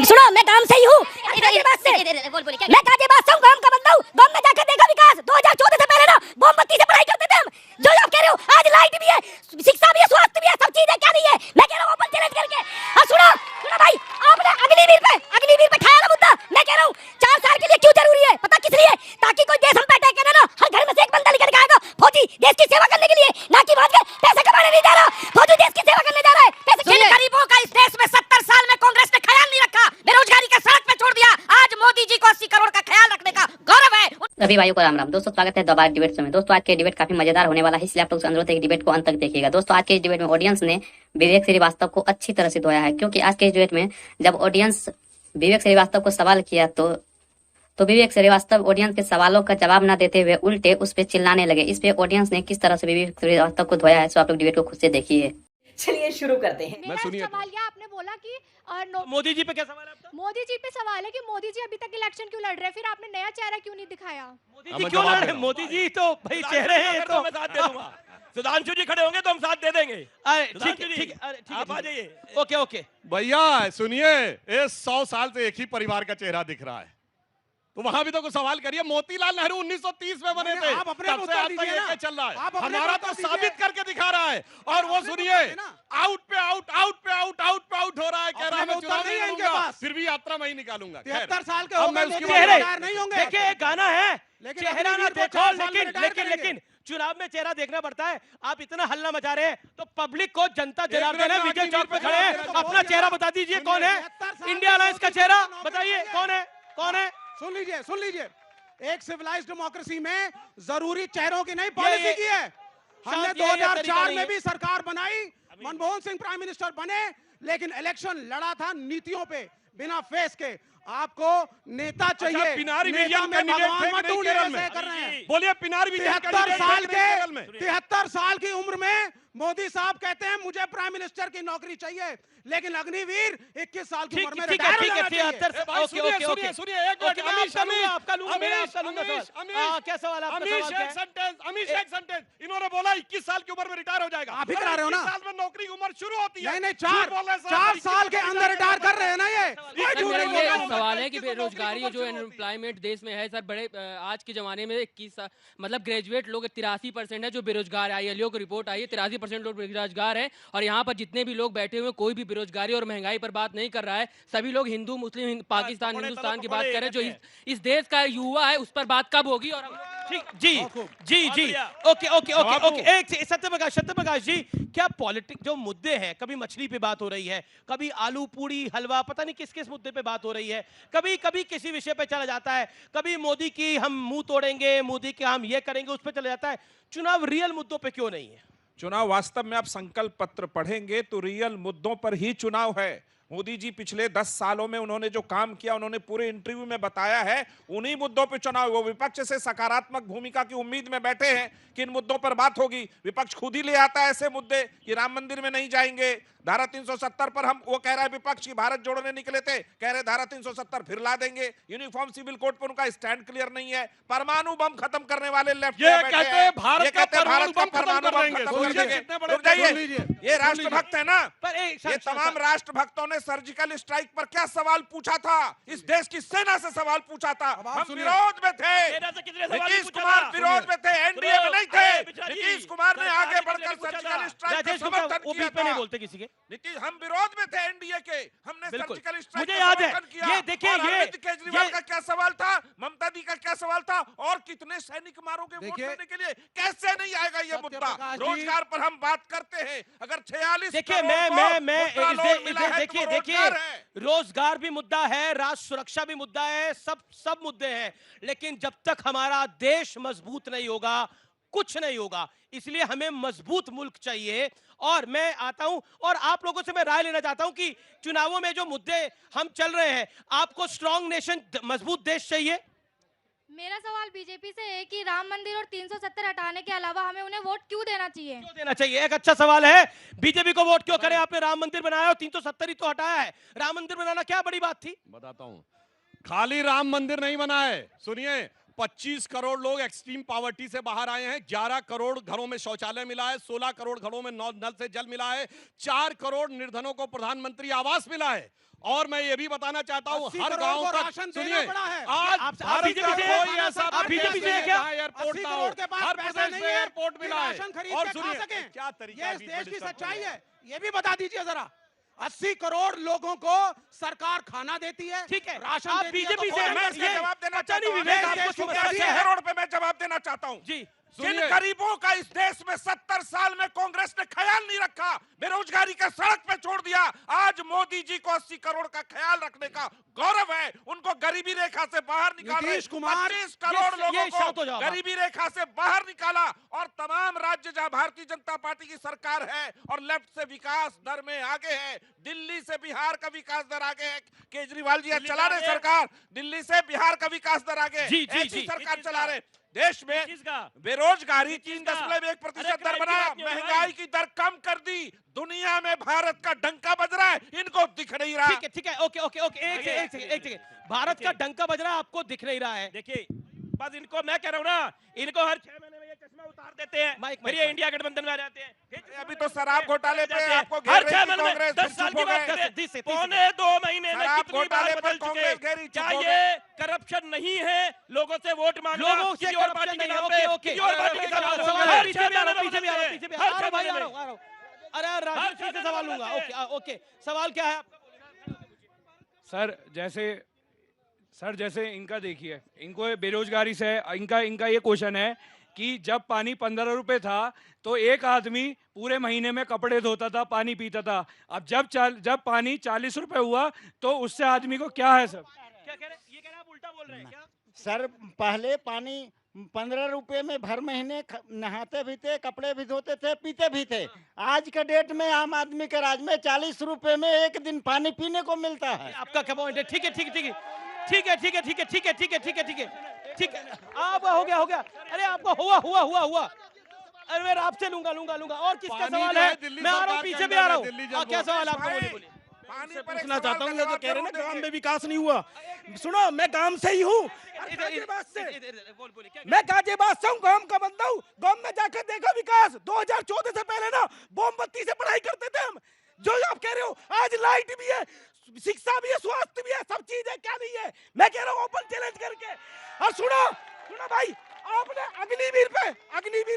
सुनो, मैं गांव से ही हूँ, गाजियाबाद से। मैं गाजियाबाद से हूँ, गांव का बंदा हूँ। गांव में जाकर देखा विकास। 2014 से पहले ना मोमबत्ती से पढ़ाई करते थे हम। जो आप कह रहे हो, आज लाइट भी है, शिक्षा भी है, स्वास्थ्य भी है, सब चीजें क्या नहीं है। मैं कह रहा हूँ ओपन चैलेंज करके। हाँ सुनो भाई, आपने अग्निवीर पे ठाया ना मुद्दा। मैं कह रहा हूँ 4 साल के लिए क्यों जरूरी है, पता किस लिए? ताकि कोई देश हम बैठे कहना ना, हर घर में से एक बंदा निकल के आएगा फौजी देश की सेवा करने के लिए, ना कि वहां पैसे कमाने नहीं जा रहा। फौजी देश की सेवा करने जा रहा है। किन गरीबों का इस देश में 70 साल में कांग्रेस ने ख्याल नहीं रखा, बेरोजगारी का सड़क पे छोड़ दिया। आज मोदी जी को 80 करोड़ का ख्याल रखने का गौरव है। सभी भाइयों को राम राम। दोस्तों स्वागत है दोबारा डिबेट में। दोस्तों आज के डिबेट काफी मजेदार होने वाला है, इसलिए आप लोग से अनुरोध है कि डिबेट को अंत तक देखिएगा। दोस्तों आज के इस डिबेट में ऑडियंस ने विवेक श्रीवास्तव को अच्छी तरह से धोया है, क्योंकि आज के इस डिबेट में जब ऑडियंस विवेक श्रीवास्तव को सवाल किया तो विवेक श्रीवास्तव ऑडियंस के सवालों का जवाब न देते हुए उल्टे उस पर चिल्लाने लगे। इस पे ऑडियंस ने किस तरह से विवेक श्रीवास्तव को धोया है, सो आप लोग डिबेट को खुद से देखिए। चलिए शुरू करते हैं। मेरा सवाल यह, आपने बोला कि मोदी जी पे क्या सवाल है आपका? मोदी जी पे सवाल है कि मोदी जी अभी तक इलेक्शन क्यों लड़ रहे हैं, फिर आपने नया चेहरा क्यों नहीं दिखाया? मोदी जी क्यों लड़ रहे हैं? मोदी जी तो भाई चेहरे हैं, तो मैं साथ दे दूंगा। सुधांशु जी खड़े होंगे तो हम साथ दे देंगे। ठीक है, आप आ जाइए। ओके भैया सुनिए, ये 100 साल से एक ही परिवार का चेहरा दिख रहा है, तो वहां भी तो कुछ सवाल करिए। मोतीलाल नेहरू 1930 में बने थे, तब से आज तक एक चल रहा है। हमारा तो साबित करके दिखा रहा है। और वो सुनिए, आउट पे आउट हो रहा है, कह रहा है मैं चुनाव नहीं लड़ूंगा, फिर भी यात्रा मैं ही निकालूंगा। 73 साल के हो गए, नहीं होंगे। देखिए एक गाना है, चेहरा ना देखो लेकिन चुनाव में चेहरा देखना पड़ता है। आप इतना हल्ला मचा रहे हैं तो पब्लिक को, जनता जनार्दन है, विजय चौक पे खड़े हैं, अपना चेहरा बता दीजिए कौन है। इंडिया अलायंस का चेहरा बताइए कौन है। सुन लीजिए, एक सिविलाइज्ड डेमोक्रेसी में जरूरी चेहरों की नहीं पॉलिसी की है। हमने 2004 में भी सरकार बनाई, मनमोहन सिंह प्राइम मिनिस्टर बने, लेकिन इलेक्शन लड़ा था नीतियों पे, बिना फेस के। आपको नेता चाहिए। पिनारी नेता में भगवान मत ढूंढिए, ऐसे कर रहे हैं। बोलिए पिनारी 73 साल की उम्र में मोदी साहब कहते हैं मुझे प्राइम मिनिस्टर की नौकरी चाहिए, लेकिन अग्निवीर 21 साल की उम्र में रिटायर होना चाहिए। इन्होंने बोला 21 साल की उम्र में रिटायर हो जाएगा। आप ही करा रहे हो ना? 21 साल में नौकरी की उम्र शुरू होती है। नहीं, 4 साल के अंदर रिटायर कर रहे हैं ना। ये सवाल है कि बेरोजगारी जो एम्प्लॉयमेंट देश में है सर, बड़े आज के जमाने में 21 मतलब ग्रेजुएट लोग 83% है जो बेरोजगार है। ILO की रिपोर्ट आई है, 83% लोग बेरोजगार हैं। और यहाँ पर जितने भी लोग बैठे हुए, कोई भी बेरोजगारी और महंगाई पर बात नहीं कर रहा है। सभी लोग हिंदू मुस्लिम पाकिस्तान हिंदुस्तान की बात कर रहे हैं। जो इस देश का युवा है उस पर बात कब होगी? और जी ओके। एक सत्यप्रकाश जी, क्या पॉलिटिक्स जो मुद्दे हैं, कभी मछली पे बात हो रही है, कभी आलू पूड़ी हलवा, पता नहीं किस मुद्दे पे बात हो रही है, कभी किसी विषय पे चला जाता है, कभी मोदी की हम मुंह तोड़ेंगे, मोदी के हम ये करेंगे, उस पे चला जाता है। चुनाव रियल मुद्दों पे क्यों नहीं है? चुनाव वास्तव में आप संकल्प पत्र पढ़ेंगे तो रियल मुद्दों पर ही चुनाव है। मोदी जी पिछले 10 सालों में उन्होंने जो काम किया, उन्होंने पूरे इंटरव्यू में बताया है, उन्हीं मुद्दों पर चुनाव। वो विपक्ष से सकारात्मक भूमिका की उम्मीद में बैठे हैं कि इन मुद्दों पर बात होगी। विपक्ष खुद ही ले आता है ऐसे मुद्दे कि राम मंदिर में नहीं जाएंगे, धारा 370 पर हम, वो कह रहा है विपक्ष की भारत जोड़ने निकले थे, कह रहे धारा 370 फिर ला देंगे। यूनिफॉर्म सिविल कोड पर उनका स्टैंड क्लियर नहीं है। परमाणु बम खत्म करने वाले लेफ्ट ये कहते हैं भारत का परमाणु बम खत्म कर देंगे। ये राष्ट्रभक्त है ना? ये तमाम राष्ट्रभक्तों ने सर्जिकल स्ट्राइक पर क्या सवाल पूछा था? इस देश की सेना से सवाल पूछा था। हम विरोध में थे, नीतीश कुमार विरोध में थे, एनडीए में नहीं थे। नीतीश कुमार ने आगे बढ़कर सर्जिकल स्ट्राइक का समर्थन किया था। बोलते किसी के नीतीश, हम विरोध में थे एनडीए के, हमने सर्जिकल स्ट्राइक मुझे याद है। ये देखिए, अरविंद केजरीवाल का क्या सवाल था, ममता दी का क्या सवाल था, और कितने सैनिक मारोगे वोट देने के लिए? कैसे नहीं आएगा ये मुद्दा? रोजगार पर हम बात करते हैं, अगर 46 देखिए देखिए रोजगार भी मुद्दा है, राष्ट्र सुरक्षा भी मुद्दा है, सब मुद्दे हैं, लेकिन जब तक हमारा देश मजबूत नहीं होगा कुछ नहीं होगा। इसलिए हमें मजबूत मुल्क चाहिए। और मैं आता हूं और आप लोगों से मैं राय लेना चाहता हूं कि चुनावों में जो मुद्दे हम चल रहे हैं, आपको स्ट्रांग नेशन, मजबूत देश चाहिए? मेरा सवाल बीजेपी से है कि राम मंदिर और 370 हटाने के अलावा हमें उन्हें वोट क्यों देना चाहिए? क्यों देना चाहिए? एक अच्छा सवाल है। बीजेपी को वोट क्यों करें? आपने राम मंदिर बनाया और 370 ही तो हटाया है। राम मंदिर बनाना क्या बड़ी बात थी? बताता हूं, खाली राम मंदिर नहीं बना है। सुनिए, 25 करोड़ लोग एक्सट्रीम पॉवर्टी से बाहर आए हैं, 11 करोड़ घरों में शौचालय मिला है, 16 करोड़ घरों में नल से जल मिला है, 4 करोड़ निर्धनों को प्रधानमंत्री आवास मिला है। और मैं ये भी बताना चाहता हूँ, हर गांव का राशन सुनिए, देना पड़ा है। आज भारत का कोई ऐसा बीजेपी प्रदेश से क्या जहां एयरपोर्ट ना हो, हर प्रदेश में एयरपोर्ट मिला है। और सुनिए क्या तरीका ये इस देश की सच्चाई है, ये भी बता दीजिए जरा। 80 करोड़ लोगों को सरकार खाना देती है, ठीक है, राशन आप देती है, बीजेपी तो से मैं इसका जवाब देना चाहता हूं। विवेक मैं आपको देश को समझ 80 करोड़ पे मैं जवाब देना चाहता हूं जी। जिन गरीबों का इस देश में 70 साल में कांग्रेस ने ख्याल नहीं रखा, बेरोजगारी का सड़क पे छोड़ दिया, आज मोदी जी को 80 करोड़ का ख्याल रखने का गौरव है। उनको गरीबी रेखा से बाहर निकाल रहे, नीतीश कुमार 25 करोड़ लोगों शांत हो को जाओ। गरीबी रेखा से बाहर निकाला। और तमाम राज्य जहां भारतीय जनता पार्टी की सरकार है और लेफ्ट से विकास दर में आगे है, दिल्ली से बिहार का विकास दर आगे है, केजरीवाल जी चला रहे सरकार, दिल्ली से बिहार का विकास दर आगे, ऐसी सरकार चला रहे। देश में बेरोजगारी 3.1% दर बनाया, महंगाई की दर कम कर दी, दुनिया में भारत का डंका बज रहा है, इनको दिख नहीं रहा। ठीक है, ओके ओके ओके, एक सेकंड, भारत का डंका बज रहा है, आपको दिख नहीं रहा है। देखिए बस इनको मैं कह रहा हूँ ना, इनको हर 6 महीने में ये चश्मा उतार देते हैं, फिर ये इंडिया गठबंधन में आ जाते हैं। अभी तो शराब घोटाले पे आपको हर घेर 6 रही थी महीने में कांग्रेस, 10 साल की बात करें, पौने 2 महीने में शराब कितनी घोटाले बार पर बदल कांग्रेस चुके। घेरी, क्या चुप हो ये करप्शन नहीं है? लोगों से वोट मांगना, लोगों से किसी और corruption पार्टी के नहीं है, नाम पे, ओके, किसी और पार्टी के सवाल नाम पे, सवाल हर पीछे 6 भी आ रहा हूं, महीने पीछे भी आ रहा हूं, पीछे भी आ रहा हूं, भाई आ रहा हूं। अरे राजू जी से सवाल लूंगा। ओके ओके, सवाल क्या है आपका? सर जैसे इनका देखिए, इनको बेरोजगारी से इनका ये क्वेश्चन है कि जब पानी 15 रुपए था तो एक आदमी पूरे महीने में कपड़े धोता था, पानी पीता था। अब जब पानी 40 रुपए हुआ तो उससे आदमी को क्या है सर? क्या कह रहे हैं? ये कह रहे हैं आप उल्टा बोल रहे हैं क्या? सर पहले पानी 15 रुपए में भर महीने नहाते भी थे, कपड़े भी धोते थे, पीते भी थे। आज के डेट में आम आदमी के राज में 40 रुपए में एक दिन पानी पीने को मिलता है। आपका क्या पॉइंट है? ठीक है, आप हो गया। अरे आपको हुआ। अरे मैं आपसे लूंगा। और किसका सवाल है? मैं आ रहा हूँ, पीछे भी आ रहा हूँ। क्या सवाल है आपका? बोलिए। पूछना चाहता हूँ, जो कह रहे हैं ना गांव में विकास नहीं हुआ, सुनो मैं गांव से ही हूँ, मैं गाजियाबाद से हूँ, गांव का बंदा हूँ। गांव में जाकर देखा विकास। 2014 से पहले ना मोमबत्ती से पढ़ाई करते थे हम। जो आप कह रहे हो, आज लाइट भी है, शिक्षा भी है, स्वास्थ्य भी है, सब चीज है, क्या नहीं है? मैं कह रहा हूँ ओपन चैलेंज करके। और सुनो भाई, आपने अग्निवीर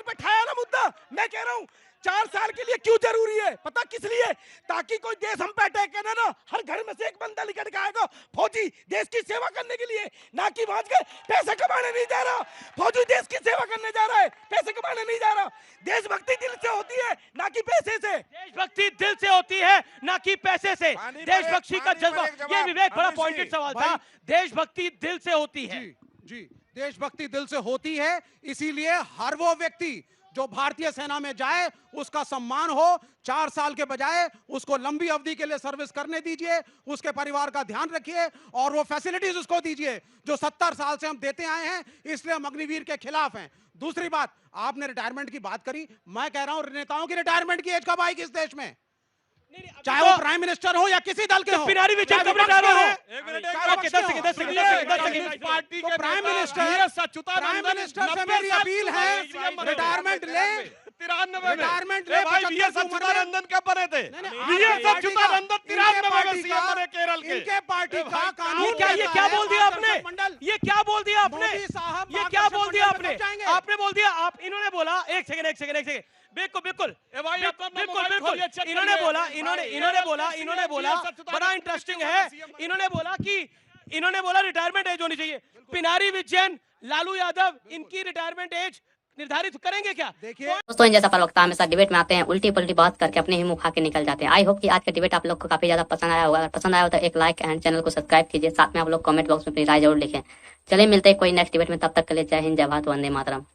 पे ठाया ना मुद्दा। मैं कह रहा हूँ 4 साल के लिए क्यों जरूरी है? पता किस लिए? ताकि कोई देश हम पे अटैक करे ना, हर घर में से एक बंदा निकल के आएगा फौजी, देश की सेवा करने के लिए, ना कि भाज के पैसे कमाने नहीं जा रहा। फौजी देश की सेवा करने जा रहा है, पैसे कमाने नहीं जा रहा। देशभक्ति दिल से होती है, ना कि पैसे से। देशभक्ति दिल से होती है, ना कि पैसे से। देशभक्ति का जज्बा, ये विवेक बड़ा पॉइंटेड सवाल था। देशभक्ति दिल से होती है। जी, देशभक्ति दिल से होती है, इसीलिए हर वो व्यक्ति जो भारतीय सेना में जाए उसका सम्मान हो। 4 साल के बजाय उसको लंबी अवधि के लिए सर्विस करने दीजिए, उसके परिवार का ध्यान रखिए और वो फैसिलिटीज उसको दीजिए जो 70 साल से हम देते आए हैं। इसलिए हम अग्निवीर के खिलाफ हैं। दूसरी बात, आपने रिटायरमेंट की बात करी, मैं कह रहा हूं नेताओं की रिटायरमेंट की एज कब आएगी इस देश में? चाहे वो प्राइम मिनिस्टर हो या किसी दल के हो। पिनारी विजय कब रिटायर हो? 10 सेकंड। पार्टी के प्राइम मिनिस्टर से मेरी अपील है, रिटायरमेंट ले। 93 रिटायरमेंट ले। सच्चिदानंदन कब बने थे? सच्चिदानंदन 93 में सीएम बने केरल के। इनके पार्टी का कानून। ये क्या बोल दिया आपने? ये क्या बोल दिया आपने? ये क्या बोल दिया आपने? आपने बोल दिया, आप इन्होंने बोला, एक सेकंड, बिल्कुल इन्होंने बोला बड़ा इंटरेस्टिंग है। इन्होंने बोला रिटायरमेंट एज होनी चाहिए। पिनारी विजयन, लालू यादव, इनकी रिटायरमेंट एज निर्धारित करेंगे क्या? देखिए दोस्तों, इन जैसा प्रवक्ता हमेशा डिबेट में आते हैं, उल्टी पुल्टी बात करके अपने ही मुंह खा के निकल जाते हैं। आई होप कि आज का डिबेट आप लोग को काफी ज्यादा पसंद आया होगा। अगर पसंद आया हो तो एक लाइक एंड चैनल को सब्सक्राइब कीजिए। साथ में आप लोग कमेंट बॉक्स में अपनी राय जरूर लिखें। चलिए मिलते हैं कोई नेक्स्ट डिबेट में, तब तक के लिए जय हिंद, जय भारत, वंदे मातरम।